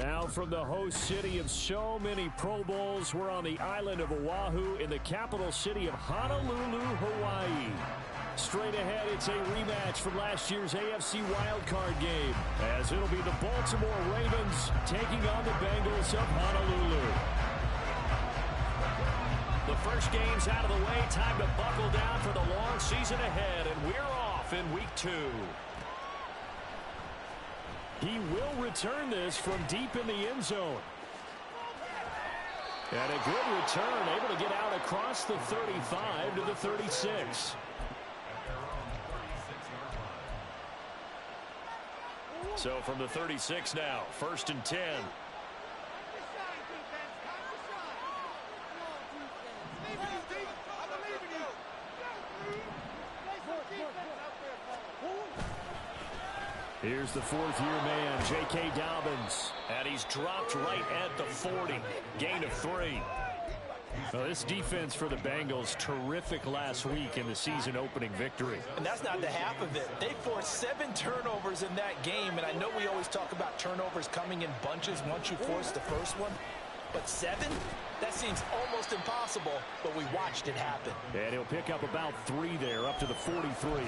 Now from the host city of so many Pro Bowls, we're on the island of Oahu in the capital city of Honolulu, Hawaii. Straight ahead, it's a rematch from last year's AFC wildcard game, as it'll be the Baltimore Ravens taking on the Bengals of Honolulu. The first game's out of the way. Time to buckle down for the long season ahead, and we're off in week 2. He will return this from deep in the end zone. And a good return, able to get out across the 35 to the 36. So from the 36 now, 1st and 10. Here's the 4th-year man, J.K. Dobbins. And he's dropped right at the 40. Gain of 3. Well, this defense for the Bengals, terrific last week in the season-opening victory. And that's not the half of it. They forced 7 turnovers in that game, and I know we always talk about turnovers coming in bunches once you force the first one. But 7? That seems almost impossible, but we watched it happen. And he'll pick up about 3 there, up to the 43.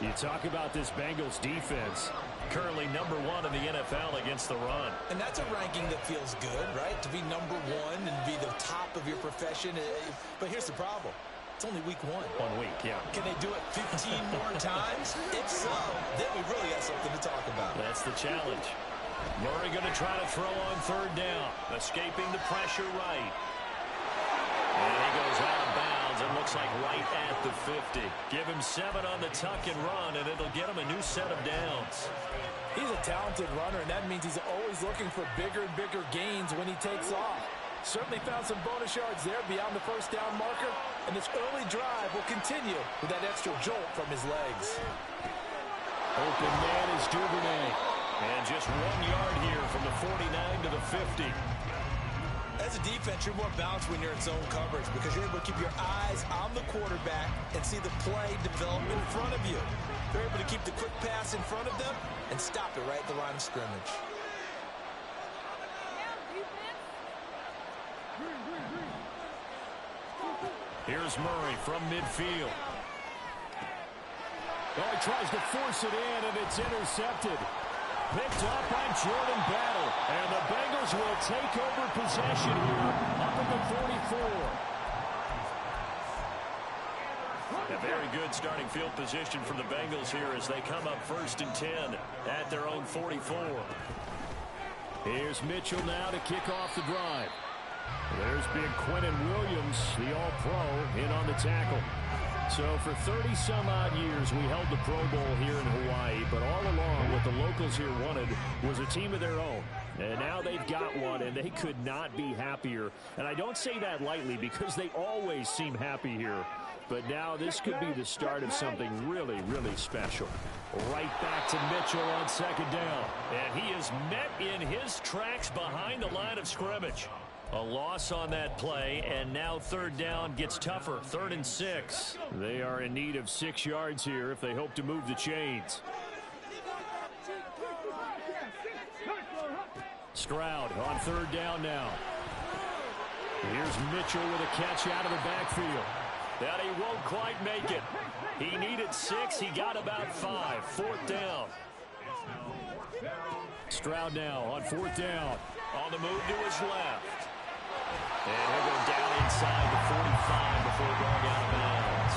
You talk about this Bengals defense, currently number 1 in the NFL against the run. And that's a ranking that feels good, right? To be number 1 and be the top of your profession. But here's the problem. It's only week 1. 1 week, yeah. Can they do it 15 more times? If so, then we really have something to talk about. That's the challenge. Murray going to try to throw on 3rd down. Escaping the pressure right. And he goes out of bounds. It looks like right at the 50. Give him 7 on the tuck and run, and it'll get him a new set of downs. He's a talented runner, and that means he's always looking for bigger and bigger gains when he takes off. Certainly found some bonus yards there beyond the 1st down marker, and this early drive will continue with that extra jolt from his legs. Open man is Duvernay. And just 1 yard here from the 49 to the 50. As a defense, you're more balanced when you're in zone coverage because you're able to keep your eyes on the quarterback and see the play develop in front of you. They're able to keep the quick pass in front of them and stop it right at the line of scrimmage. Here's Murray from midfield. Oh, he tries to force it in, and it's intercepted. Picked up by Jordan Battle. And the Bengals will take over possession here up at the 44. A very good starting field position for the Bengals here as they come up 1st and 10 at their own 44. Here's Mitchell now to kick off the drive. There's big Quinnen Williams, the All-Pro, in on the tackle. So for 30-some-odd years, we held the Pro Bowl here in Hawaii, but all along what the locals here wanted was a team of their own. And now they've got one, and they could not be happier. And I don't say that lightly because they always seem happy here. But now this could be the start of something really, really special. Right back to Mitchell on 2nd down. And he is met in his tracks behind the line of scrimmage. A loss on that play, and now 3rd down gets tougher. 3rd and 6. They are in need of 6 yards here if they hope to move the chains. Stroud on 3rd down now. Here's Mitchell with a catch out of the backfield. That he won't quite make it. He needed 6. He got about 5. 4th down. Stroud now on 4th down. On the move to his left. And he'll go down inside the 45 before going out of bounds.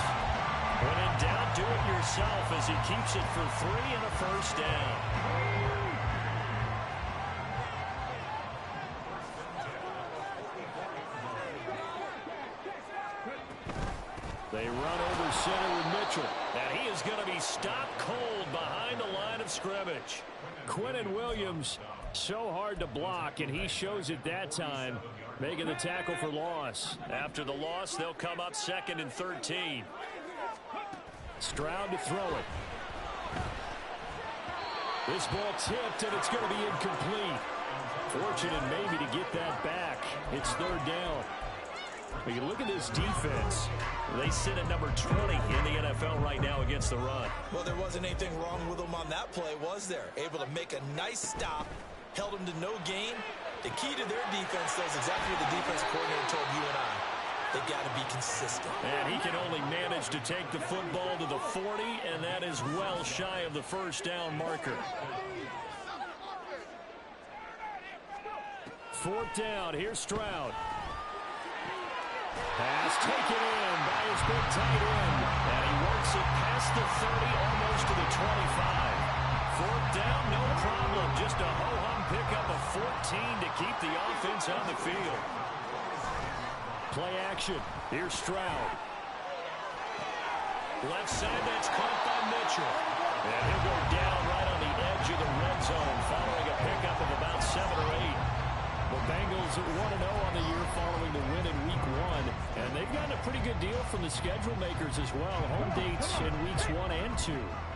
When in doubt, do it yourself as he keeps it for 3 and a 1st down. They run over center with Mitchell. And he is going to be stopped cold behind the line of scrimmage. Quinnen Williams, so hard to block, and he shows it that time, making the tackle for loss. After the loss, they'll come up 2nd and 13. Stroud to throw it. This ball tipped, and it's going to be incomplete. Fortunate maybe to get that back. It's 3rd down. But you look at this defense. They sit at number 20 in the NFL right now against the run. Well, there wasn't anything wrong with them on that play, was there? Able to make a nice stop held them to no gain. The key to their defense, though, is exactly what the defense coordinator told you and I. They've got to be consistent. And he can only manage to take the football to the 40, and that is well shy of the first down marker. Fourth down. Here's Stroud. Pass taken in by his big tight end. And he works it past the 30, almost to the 25. Fourth down, no problem. Just a ho-hum pickup of 14 to keep the offense on the field. Play action. Here's Stroud. Left side, that's caught by Mitchell. And he'll go down right on the edge of the red zone following a pickup of about 7 or 8. The Bengals 1-0 on the year following the win in Week 1. And they've gotten a pretty good deal from the schedule makers as well. Home dates in Weeks 1 and 2.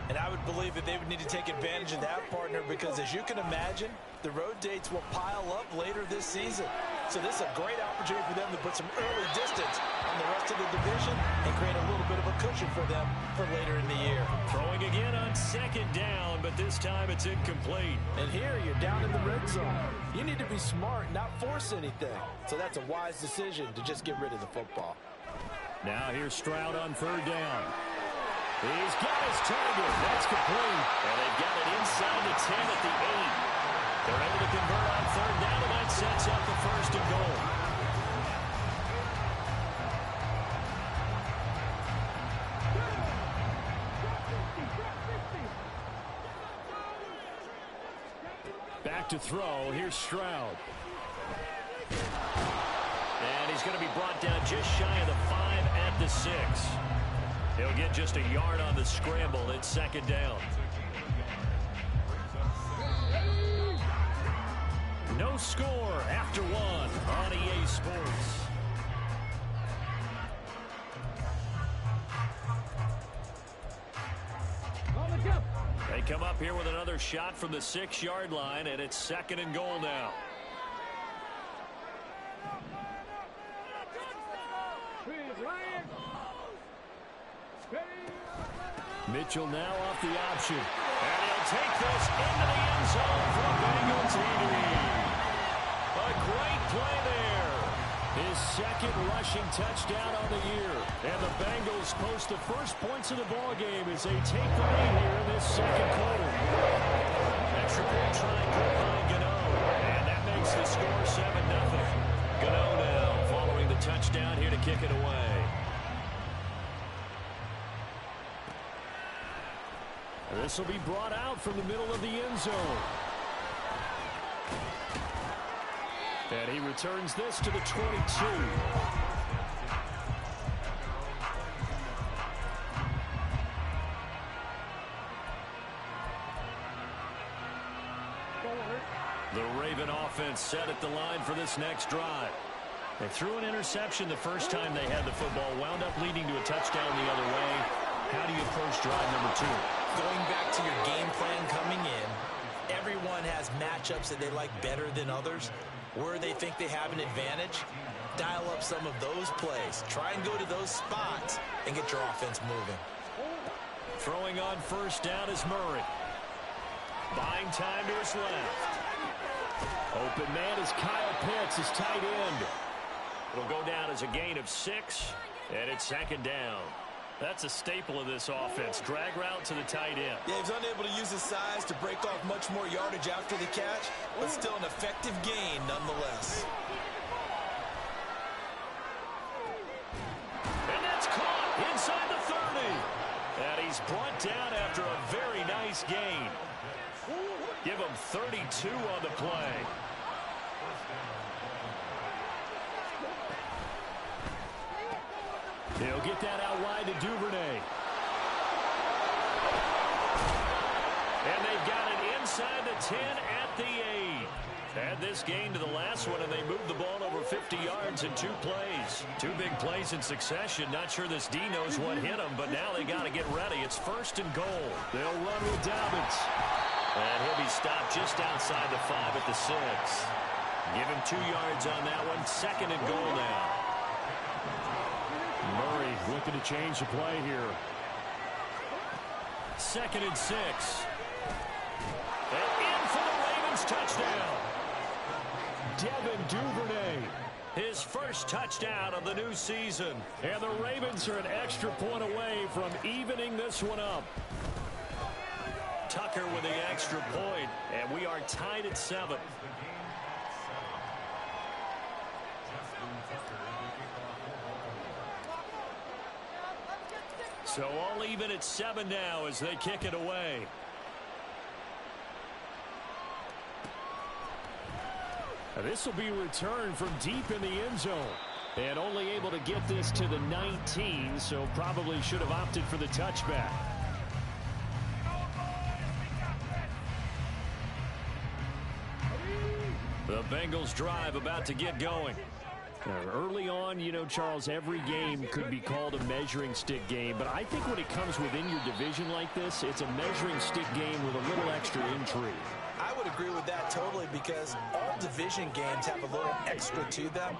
And I would believe that they would need to take advantage of that, partner, because as you can imagine, the road dates will pile up later this season. So this is a great opportunity for them to put some early distance on the rest of the division and create a little bit of a cushion for them for later in the year. Throwing again on second down, but this time it's incomplete. And here you're down in the red zone. You need to be smart, not force anything. So that's a wise decision to just get rid of the football. Now here's Stroud on third down. He's got his target. That's complete. And they've got it inside the 10 at the 8. They're able to convert on third down, and that sets up the first and goal. Back to throw. Here's Stroud. And he's going to be brought down just shy of the 5 at the 6. He'll get just a yard on the scramble. It's second down. No score after 1 on EA Sports. They come up here with another shot from the 6-yard line, and it's second and goal now. Mitchell now off the option. And he'll take this into the end zone for a Bengals lead. A great play there. His second rushing touchdown on the year. And the Bengals post the first points of the ballgame as they take the lead here in this second quarter. Extra point try good by Gano. And that makes the score 7-0. Gano now following the touchdown here to kick it away. This will be brought out from the middle of the end zone. And he returns this to the 22. The Raven offense set at the line for this next drive. They threw an interception the first time they had the football, wound up leading to a touchdown the other way. How do you approach drive number 2? Going back to your game plan coming in, everyone has matchups that they like better than others. Where they think they have an advantage, dial up some of those plays. Try and go to those spots and get your offense moving. Throwing on first down is Murray. Buying time to his left. Open man is Kyle Pitts, his tight end. It'll go down as a gain of 6, and it's second down. That's a staple of this offense. Drag route to the tight end. Yeah, he's unable to use his size to break off much more yardage after the catch, but still an effective gain nonetheless. And that's caught inside the 30. And he's brought down after a very nice gain. Give him 32 on the play. He'll get that out wide to Duvernay. And they've got it inside the 10 at the 8. Add this gain to the last one, and they moved the ball over 50 yards in 2 plays. 2 big plays in succession. Not sure this D knows what hit him, but now they got to get ready. It's first and goal. They'll run with Dobbins. And he'll be stopped just outside the 5 at the 6. Give him 2 yards on that one. Second and goal now. Murray looking to change the play here. Second and 6. And in for the Ravens Ravens touchdown. Devin Duvernay, his first touchdown of the new season. And the Ravens are an extra point away from evening this one up. Tucker with the extra point, and we are tied at 7. So all even at 7 now as they kick it away. This will be returned from deep in the end zone. And only able to get this to the 19, so probably should have opted for the touchback. The Bengals drive about to get going. Early on, you know, Charles, every game could be called a measuring stick game, but I think when it comes within your division like this, it's a measuring stick game with a little extra intrigue. I would agree with that totally, because all division games have a little extra to them.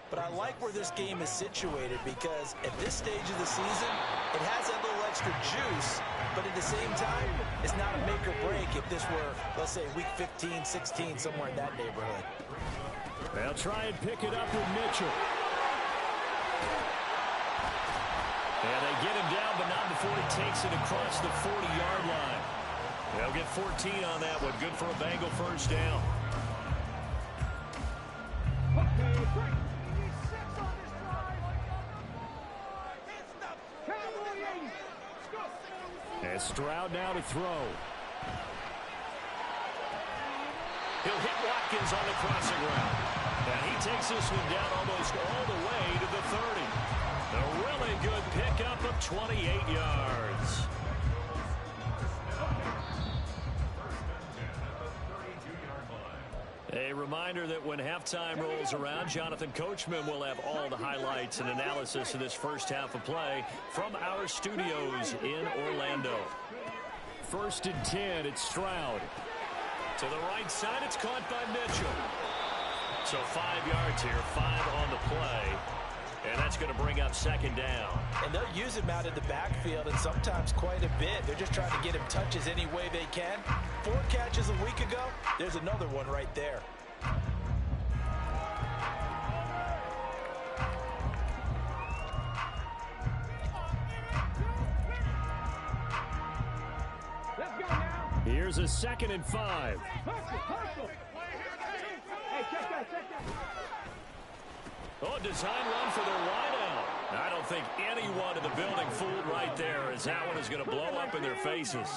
But I like where this game is situated, because at this stage of the season, it has that little extra juice, but at the same time, it's not a make or break if this were, let's say, week 15, 16, somewhere in that neighborhood. They'll try and pick it up with Mitchell. And they get him down, but not before he takes it across the 40-yard line. They'll get 14 on that one. Good for a Bengal first down. And Stroud now to throw. He'll hit Watkins on the crossing route. And he takes this one down almost all the way to the 30. A really good pickup of 28 yards. A reminder that when halftime rolls around, Jonathan Coachman will have all the highlights and analysis of this first half of play from our studios in Orlando. 1st and 10, it's Stroud. To the right side, it's caught by Mitchell. So 5 yards here, 5 on the play. And that's going to bring up 2nd down. And they'll use him out in the backfield, and sometimes quite a bit. They're just trying to get him touches any way they can. 4 catches a week ago. There's another one right there. Here's a 2nd and 5. Oh, design run for the wideout. I don't think anyone in the building fooled right there, as that one is going to blow up in their faces.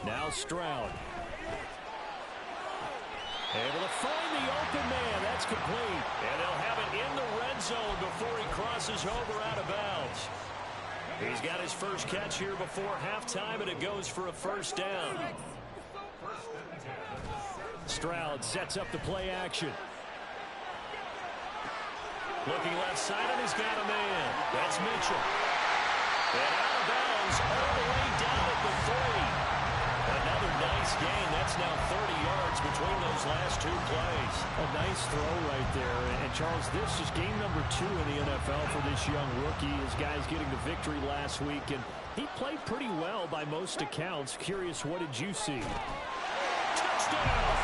Now Stroud. Able to find the open man. That's complete. And they'll have it in the red zone before he crosses over out of bounds. He's got his first catch here before halftime, and it goes for a first down. Stroud sets up the play action. Looking left side, and he's got a man. That's Mitchell. And out of bounds all the way down at the 30. Another nice gain. That's now 30 yards between those last 2 plays. A nice throw right there. And Charles, this is game number 2 in the NFL for this young rookie. His guys getting the victory last week, and he played pretty well by most accounts. Curious, what did you see? Touchdown!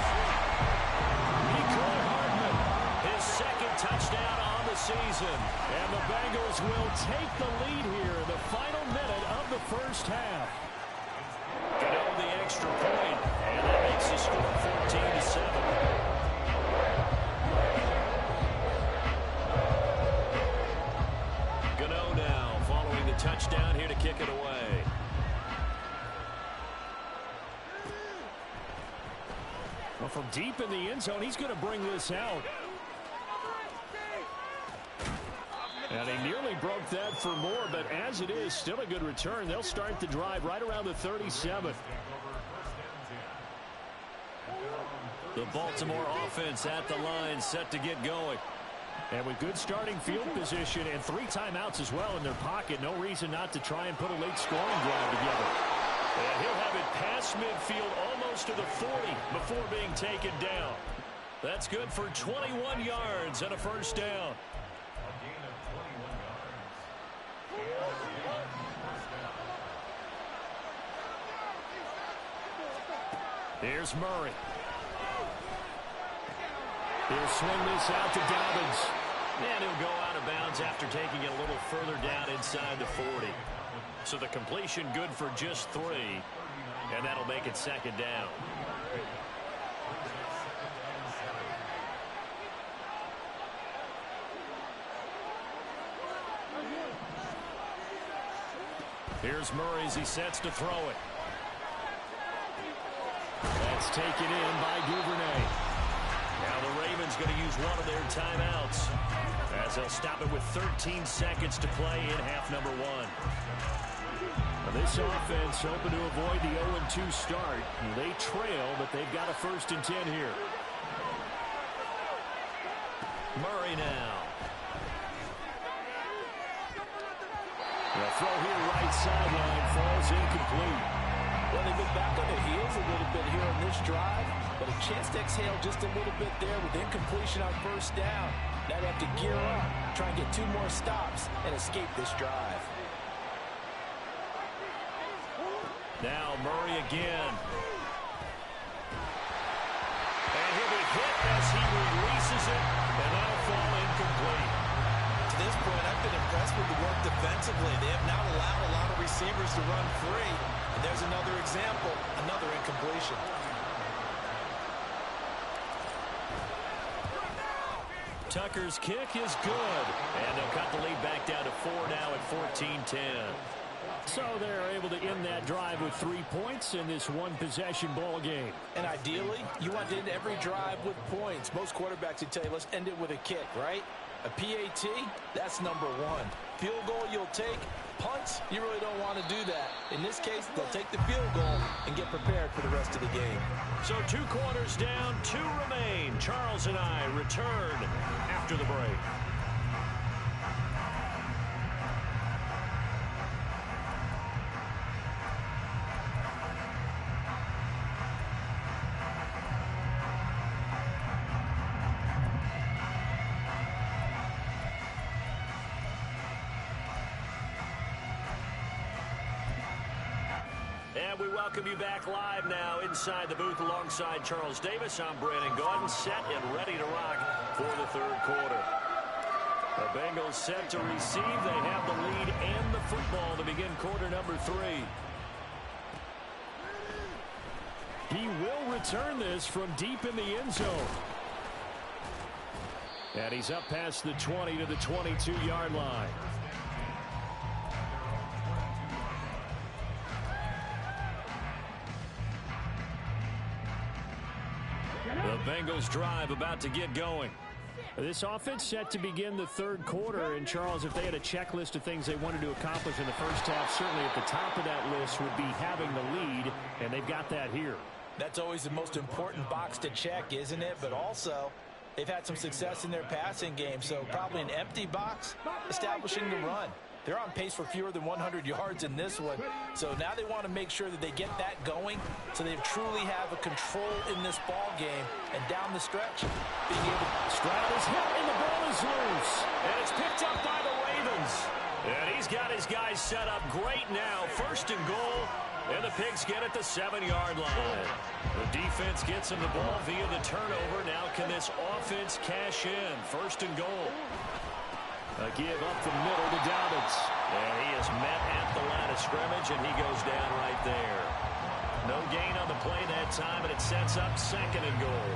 His 2nd touchdown on the season. And the Bengals will take the lead here in the final minute of the first half. Gano the extra point, and that makes the score 14-7. Gano now following the touchdown here to kick it away. Well, from deep in the end zone, he's going to bring this out. And he nearly broke that for more, but as it is, still a good return. They'll start the drive right around the 37. The Baltimore offense at the line, set to get going. And with good starting field position and 3 timeouts as well in their pocket, no reason not to try and put a late scoring drive together. And he'll have it past midfield almost to the 40 before being taken down. That's good for 21 yards and a first down. Here's Murray. He'll swing this out to Dobbins. And he'll go out of bounds after taking it a little further down inside the 40. So the completion good for just 3. And that'll make it second down. Here's Murray as he sets to throw it. That's taken in by Duvernay. Now the Ravens going to use one of their timeouts as they'll stop it with 13 seconds to play in half number 1. Now this offense hoping to avoid the 0-2 start. They trail, but they've got a 1st and 10 here. Murray now. The throw here right sideline falls incomplete. Well, they've been back on their heels a little bit here on this drive, but a chance to exhale just a little bit there with incompletion on 1st down. Now they have to gear up, try and get 2 more stops, and escape this drive. Now Murray again. And he'll be hit as he releases it, and that'll fall incomplete. To this point, I've been impressed with the work defensively. They have not allowed a lot of receivers to run free. And there's another example, another incompletion. Tucker's kick is good. And they'll cut the lead back down to 4 now at 14-10. So they're able to end that drive with 3 points in this one-possession ball game. And ideally, you want to end every drive with points. Most quarterbacks would tell you, let's end it with a kick, right? A PAT, that's number 1. Field goal you'll take. Punts, you really don't want to do that. In this case, they'll take the field goal and get prepared for the rest of the game. So 2 quarters down, 2 remain. Charles and I return after the break. And we welcome you back live now inside the booth alongside Charles Davis. I'm Brandon Gaudin, set and ready to rock for the 3rd quarter. The Bengals set to receive. They have the lead and the football to begin quarter number 3. He will return this from deep in the end zone. And he's up past the 20 to the 22-yard line. The Bengals drive about to get going. This offense set to begin the 3rd quarter. And, Charles, if they had a checklist of things they wanted to accomplish in the first half, certainly at the top of that list would be having the lead, and they've got that here. That's always the most important box to check, isn't it? But also, they've had some success in their passing game, so probably an empty box, establishing the run. They're on pace for fewer than 100 yards in this one. So now they want to make sure that they get that going so they truly have a control in this ball game. And down the stretch, being able to... Stroud is hit and the ball is loose. And it's picked up by the Ravens. And he's got his guys set up great now. 1st and goal. And the Pigs get at the 7-yard line. The defense gets him the ball via the turnover. Now can this offense cash in? 1st and goal. A give up the middle to Dobbins. And he is met at the line of scrimmage, and he goes down right there. No gain on the play that time, and it sets up 2nd and goal.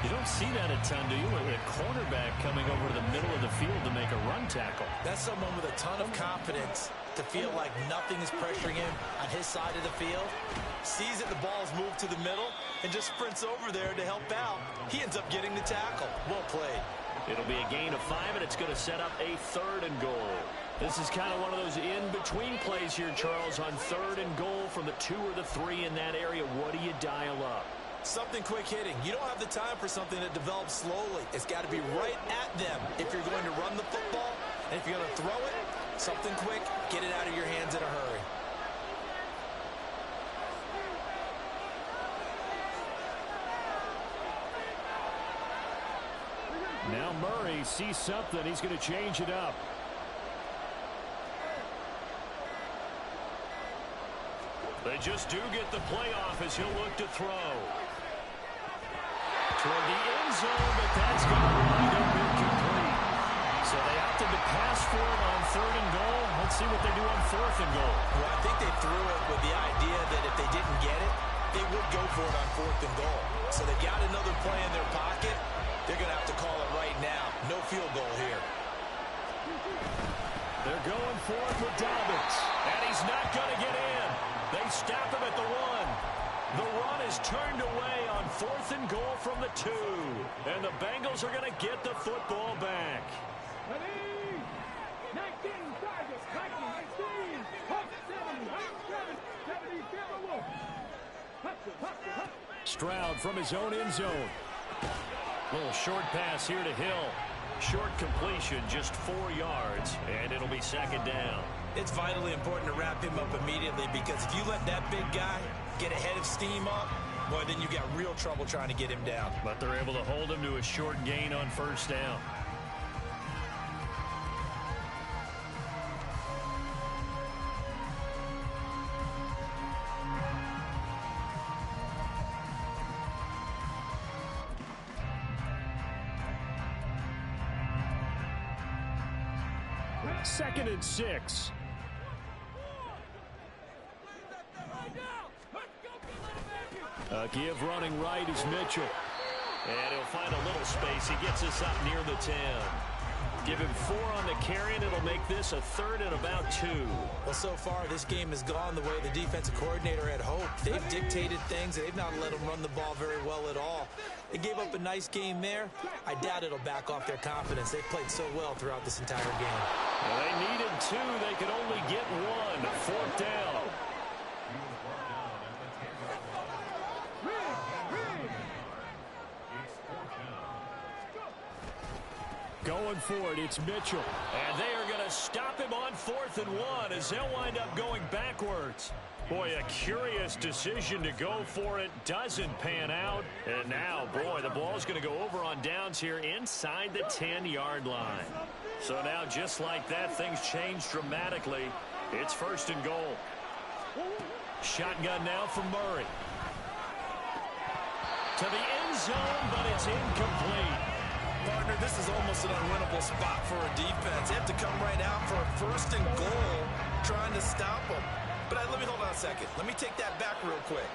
You don't see that a ton, do you? A cornerback coming over to the middle of the field to make a run tackle. That's someone with a ton of confidence to feel like nothing is pressuring him on his side of the field. Sees that the ball's moved to the middle and just sprints over there to help out. He ends up getting the tackle. Well played. It'll be a gain of 5, and it's going to set up a 3rd and goal. This is kind of one of those in-between plays here, Charles, on 3rd and goal from the 2 or the 3 in that area. What do you dial up? Something quick hitting. You don't have the time for something that develops slowly. It's got to be right at them if you're going to run the football. And if you're going to throw it, something quick, get it out of your hands in a hurry. Now Murray sees something. He's going to change it up. They just do get the playoff as he'll look to throw. Toward the end zone, but that's going to wind up incomplete. So they opted to pass for it on 3rd and goal. Let's see what they do on 4th and goal. Well, I think they threw it with the idea that if they didn't get it, they would go for it on 4th and goal. So they got another play in their pocket. They're going to have to call it right now. No field goal here. They're going for it with Dobbins. And he's not going to get in. They stop him at the 1. The run is turned away on 4th and goal from the 2. And the Bengals are going to get the football back. Stroud from his own end zone. Little short pass here to Hill. Short completion, just 4 yards, and it'll be 2nd down. It's vitally important to wrap him up immediately because if you let that big guy get ahead of steam up, boy, then you got real trouble trying to get him down. But they're able to hold him to a short gain on 1st down. Second and 6. A give running right is Mitchell. And he'll find a little space. He gets us up near the 10. Give him 4 on the carry, and it'll make this a 3rd and about 2. Well, so far, this game has gone the way the defensive coordinator had hoped. They've dictated things. They've not let them run the ball very well at all. They gave up a nice game there. I doubt it'll back off their confidence. They've played so well throughout this entire game. Well, they needed 2. They could only get 1. 4th down. Going for it, it's Mitchell. And they are going to stop him on 4th and 1 as they'll wind up going backwards. Boy, a curious decision to go for it. Doesn't pan out. And now, boy, the ball's going to go over on downs here inside the 10-yard line. So now, just like that, things change dramatically. It's 1st and goal. Shotgun now from Murray. To the end zone, but it's incomplete. Partner, this is almost an unwinnable spot for a defense. They have to come right out for a 1st and goal trying to stop them. But let me hold on a second. Let me take that back real quick.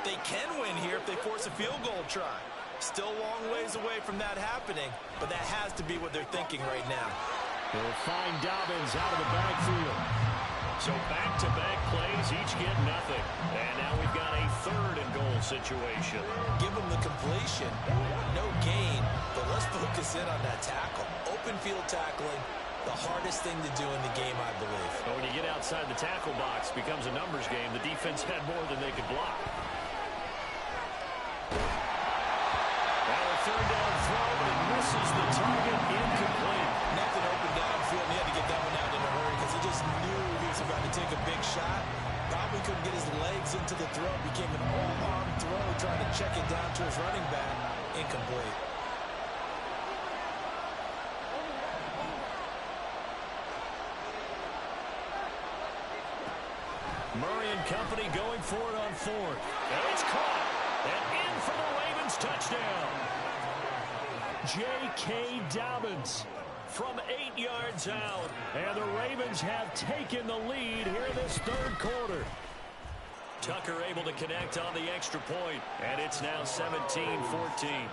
They can win here if they force a field goal try. Still a long ways away from that happening, but that has to be what they're thinking right now. They'll find Dobbins out of the backfield. So back-to-back plays, each get nothing. And now we've got a 3rd and goal situation. Give them the completion, no gain, but let's focus in on that tackle. Open field tackling, the hardest thing to do in the game, I believe. But when you get outside the tackle box, it becomes a numbers game. The defense had more than they could block. Now a 3rd down throw, but it misses the target, incomplete. Nothing open downfield, and he had to get that one out in a hurry because he just knew he was about to take a big shot. Probably couldn't get his legs into the throw. Became an all-arm throw, trying to check it down to his running back. Incomplete. Murray and company going for it on 4th. And it's caught. And in for the Ravens touchdown. J.K. Dobbins from 8 yards out. And the Ravens have taken the lead here in this 3rd quarter. Tucker able to connect on the extra point. And it's now 17-14.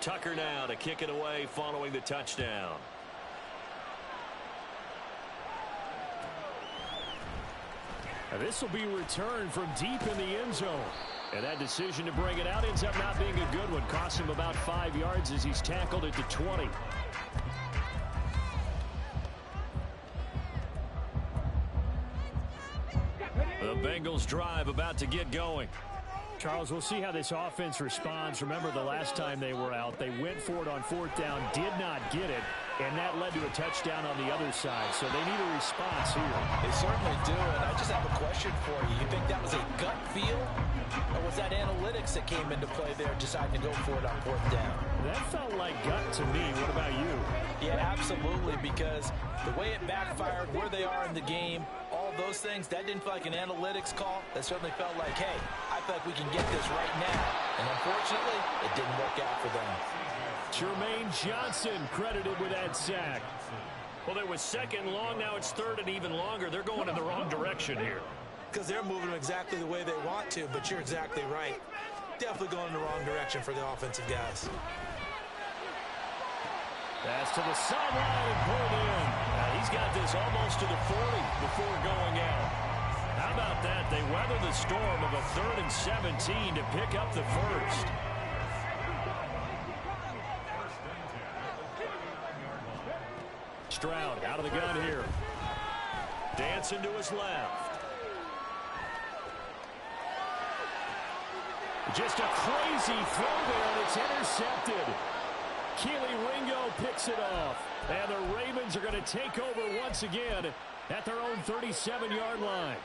Tucker now to kick it away following the touchdown. This will be returned from deep in the end zone. And that decision to bring it out ends up not being a good one. Costs him about 5 yards as he's tackled at the 20. The Bengals drive about to get going. Charles, we'll see how this offense responds. Remember the last time they were out, they went for it on 4th down, did not get it. and that led to a touchdown on the other side. So they need a response here. They certainly do, and I just have a question for you. You think that was a gut feel, or was that analytics that came into play there, deciding to go for it on fourth down? That felt like gut to me. What about you? Yeah, absolutely, because the way it backfired, where they are in the game, all those things, that didn't feel like an analytics call. That certainly felt like, hey, I feel like we can get this right now. And unfortunately, it didn't work out for them. Jermaine Johnson credited with that sack. Well, it was second and long. Now it's third and even longer. They're going in the wrong direction here. Because they're moving exactly the way they want to, but you're exactly right. Definitely going in the wrong direction for the offensive guys. Pass to the sideline and pulled in. Now he's got this almost to the 40 before going out. How about that? They weather the storm of a 3rd and 17 to pick up the first. Stroud out of the gun here. Dancing to his left. Just a crazy throw there, and it's intercepted. Keely Ringo picks it off. And the Ravens are going to take over once again at their own 37-yard line.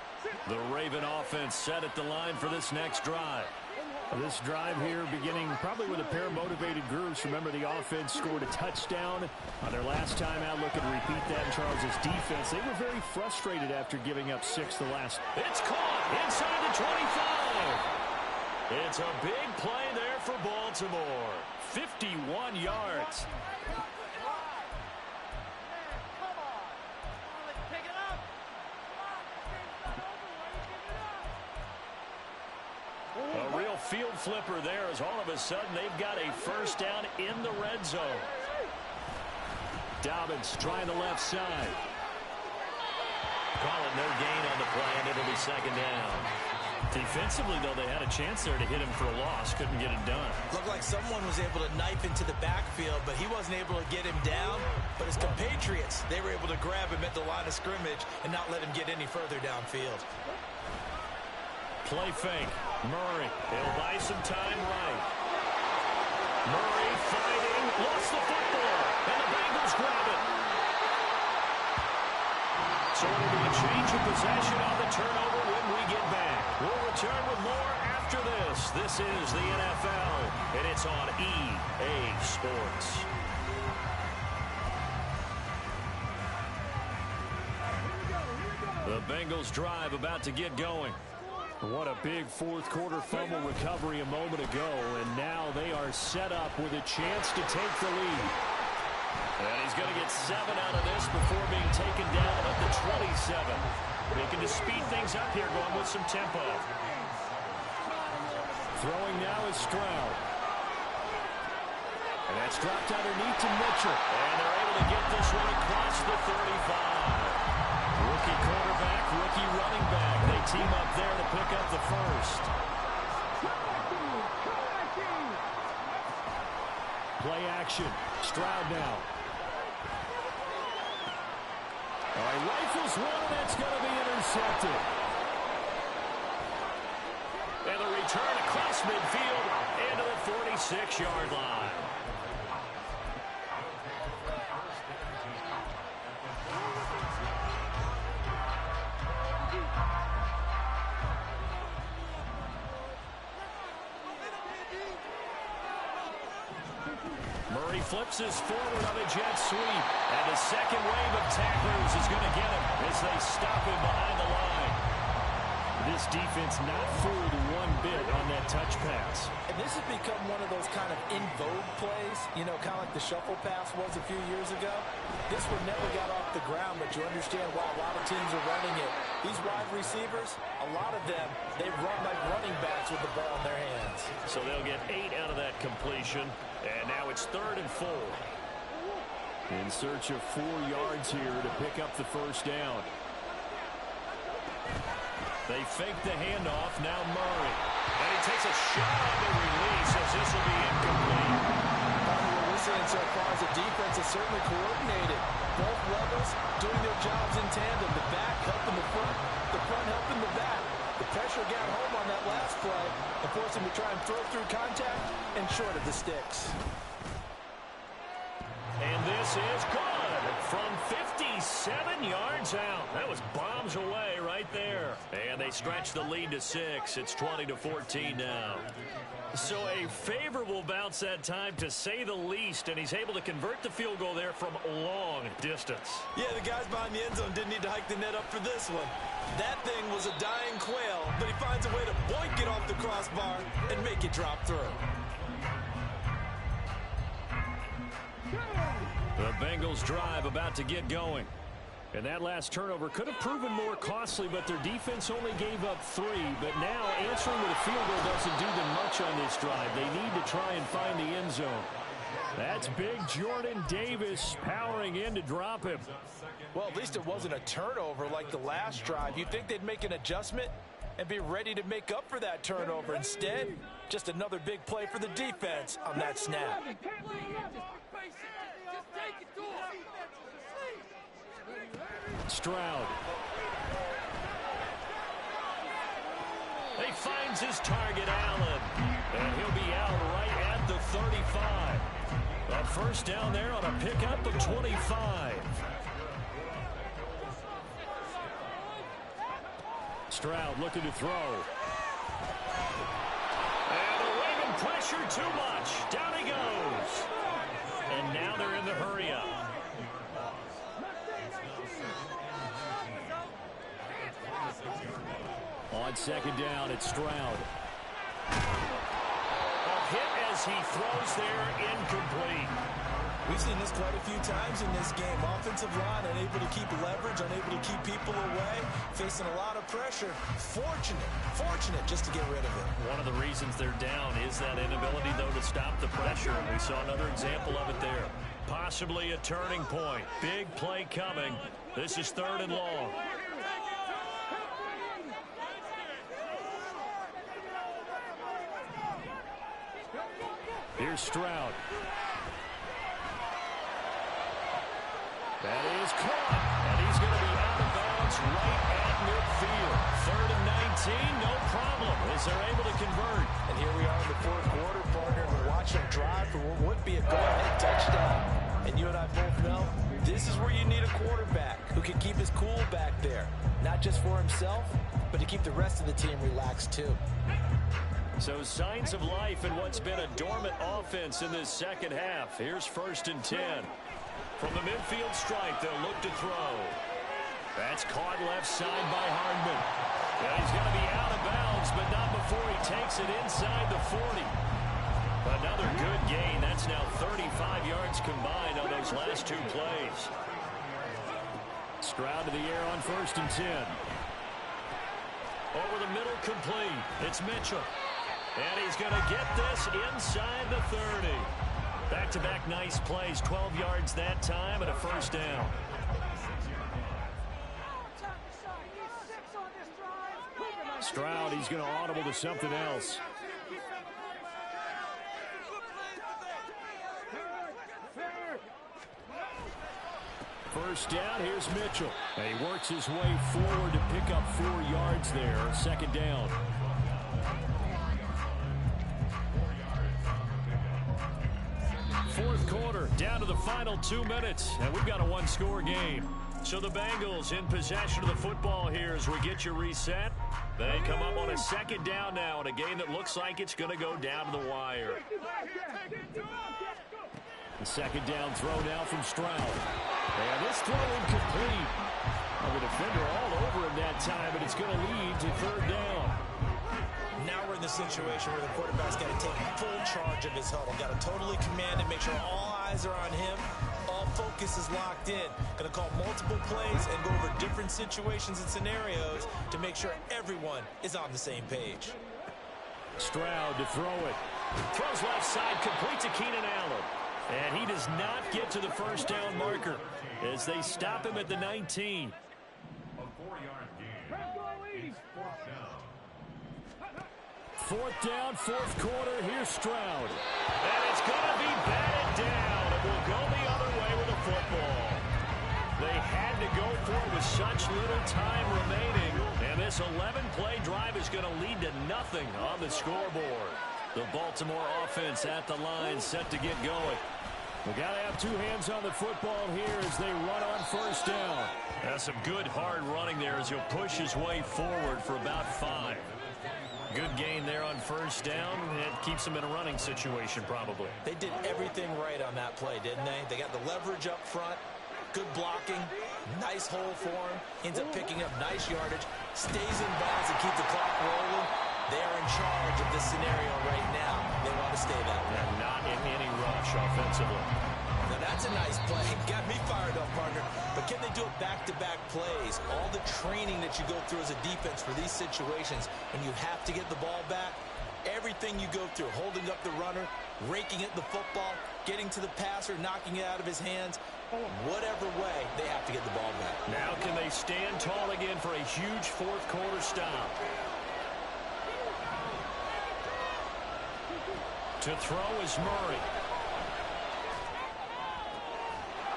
The Raven offense set at the line for this next drive. This drive here beginning probably with a pair of motivated groups. Remember, the offense scored a touchdown on their last time out. Looking to repeat that in Charles's defense. They were very frustrated after giving up 6 the last. It's caught inside the 25. It's a big play there for Baltimore. 51 yards. A real field flipper there as all of a sudden they've got a first down in the red zone. Dobbins trying the left side. Call it no gain on the play, and it'll be second down. Defensively, though, they had a chance there to hit him for a loss. Couldn't get it done. Looked like someone was able to knife into the backfield, but he wasn't able to get him down. But his compatriots, they were able to grab him at the line of scrimmage and not let him get any further downfield. Play fake. Murray. He'll buy some time right. Murray fighting. Lost the football. And the Bengals grab it. So it'll be a change of possession on the turnover when we get back. We'll return with more after this. This is the NFL, and it's on EA Sports. The Bengals drive about to get going. What a big fourth quarter fumble recovery a moment ago, and now they are set up with a chance to take the lead. And he's going to get 7 out of this before being taken down at the 27. Looking to speed things up here, going with some tempo. Throwing now is Stroud. And that's dropped underneath to Mitchell. And they're able to get this one across the 35. Rookie quarterback, rookie running back. They team up there to pick up the first. Play action. Stroud now. All right, rifles one, that's going to be intercepted. And the return across midfield into the 46-yard line. Murray flips his forward on a jet sweep. And the second wave of tacklers is going to get him as they stop him behind the line. This defense not fooled one bit on that touch pass. And this has become one of those kind of in vogue plays, you know, kind of like the shuffle pass was a few years ago. This one never got off the ground, but you understand why a lot of teams are running it. These wide receivers, a lot of them, they run like running backs with the ball in their hands. So they'll get 8 out of that completion, and now it's 3rd and 4. In search of 4 yards here to pick up the first down. They fake the handoff, now Murray. And he takes a shot on the release as this will be incomplete. What we're seeing so far is the defense is certainly coordinated. Both levels doing their jobs in tandem. The back helping the front helping the back. The pressure got home on that last play and forced him to try and throw through contact and short of the sticks. And this is good from 57 yards out. That was bombs away right there. And they stretch the lead to 6. It's 20-14 now. So a favorable bounce that time, to say the least, and he's able to convert the field goal there from a long distance. Yeah, the guys behind the end zone didn't need to hike the net up for this one. That thing was a dying quail, but he finds a way to boink it off the crossbar and make it drop through. The Bengals drive about to get going. And that last turnover could have proven more costly, but their defense only gave up 3. But now answering with a field goal doesn't do them much on this drive. They need to try and find the end zone. That's big Jordan Davis powering in to drop him. Well, at least it wasn't a turnover like the last drive. You'd think they'd make an adjustment and be ready to make up for that turnover. Instead, just another big play for the defense on that snap. Stroud. He finds his target, Allen. And he'll be out right at the 35. A first down there on a pickup of 25. Stroud looking to throw. And the Raven pressure too much. Down he goes. And now they're in the hurry up. On second down, it's Stroud. A hit as he throws there, incomplete. We've seen this quite a few times in this game. Offensive line unable to keep leverage, unable to keep people away, facing a lot of pressure. Fortunate just to get rid of it. One of the reasons they're down is that inability, though, to stop the pressure. And we saw another example of it there. Possibly a turning point. Big play coming. This is 3rd and long. Here's Stroud. That is caught, and he's going to be out of bounds right at midfield. 3rd and 19, no problem, as they're able to convert. And here we are in the 4th quarter, partner, and we're watching them drive for what would be a go-ahead touchdown. And you and I both know this is where you need a quarterback who can keep his cool back there, not just for himself, but to keep the rest of the team relaxed too. So signs of life in what's been a dormant offense in this second half. Here's 1st and 10. From the midfield stripe, they'll look to throw. That's caught left side by Hardman. And he's going to be out of bounds, but not before he takes it inside the 40. Another good gain. That's now 35 yards combined on those last 2 plays. Stroud to the air on 1st and 10. Over the middle, complete. It's Mitchell. And he's going to get this inside the 30. Back-to-back nice plays, 12 yards that time and a first down. Stroud, he's going to audible to something else. First down, here's Mitchell. And he works his way forward to pick up 4 yards there. 2nd down. Fourth quarter, down to the final 2 minutes, and we've got a 1-score game. So the Bengals in possession of the football here as we get you reset. They come up on a 2nd down now in a game that looks like it's going to go down to the wire. The 2nd down throw now from Stroud. And this throw incomplete. The defender all over him that time, but it's going to lead to 3rd down. Now we're in the situation where the quarterback's got to take full charge of his huddle. Got to totally command it, make sure all eyes are on him. All focus is locked in. Going to call multiple plays and go over different situations and scenarios to make sure everyone is on the same page. Stroud to throw it. Throws left side, complete to Keenan Allen. And he does not get to the first down marker as they stop him at the 19. A 4-yard gain. It's 4th down. 4th down, 4th quarter. Here's Stroud. And it's going to be batted down. It will go the other way with the football. They had to go for it with such little time remaining. And this 11-play drive is going to lead to nothing on the scoreboard. The Baltimore offense at the line set to get going. We got to have two hands on the football here as they run on first down. That's some good hard running there as he'll push his way forward for about 5. Good gain there on first down. It keeps him in a running situation probably. They did everything right on that play, didn't they? They got the leverage up front, good blocking, nice hole for him, ends up picking up nice yardage, stays in bounds and keep the clock rolling. They're in charge of this scenario right now. They want to stay that way. And not in any rush offensively. Now that's a nice play. Got me fired up, partner. But can they do it back-to-back plays? All the training that you go through as a defense for these situations, when you have to get the ball back, everything you go through, holding up the runner, raking at the football, getting to the passer, knocking it out of his hands, whatever way, they have to get the ball back. Now can they stand tall again for a huge fourth quarter stop? To throw is Murray.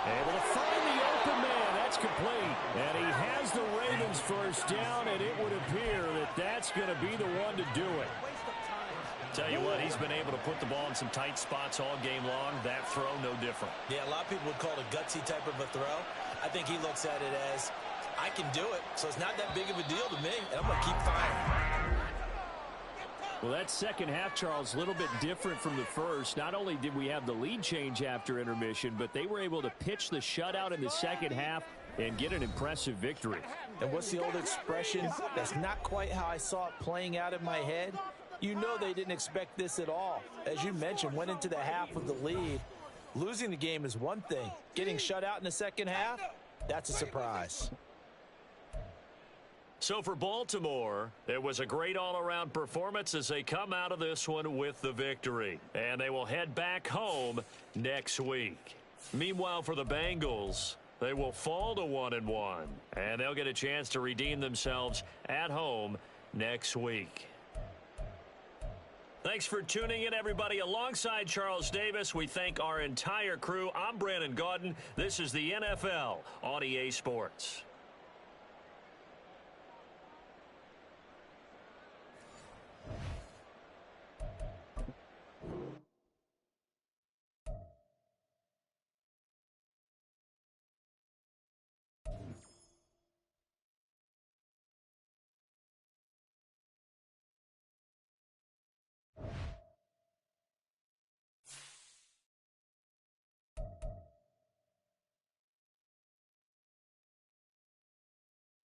Able to find the open man. That's complete. And he has the Ravens first down, and it would appear that that's going to be the one to do it. Tell you what, he's been able to put the ball in some tight spots all game long. That throw, no different. Yeah, a lot of people would call it a gutsy type of a throw. I think he looks at it as, I can do it, so it's not that big of a deal to me, and I'm going to keep firing. Well, that second half, Charles, a little bit different from the first. Not only did we have the lead change after intermission, but they were able to pitch the shutout in the second half and get an impressive victory. And what's the old expression? That's not quite how I saw it playing out in my head. You know they didn't expect this at all. As you mentioned, went into the half with the lead. Losing the game is one thing. Getting shut out in the second half, that's a surprise. So for Baltimore, it was a great all-around performance as they come out of this one with the victory. And they will head back home next week. Meanwhile, for the Bengals, they will fall to 1-1. And they'll get a chance to redeem themselves at home next week. Thanks for tuning in, everybody. Alongside Charles Davis, we thank our entire crew. I'm Brandon Gaudin. This is the NFL on EA Sports.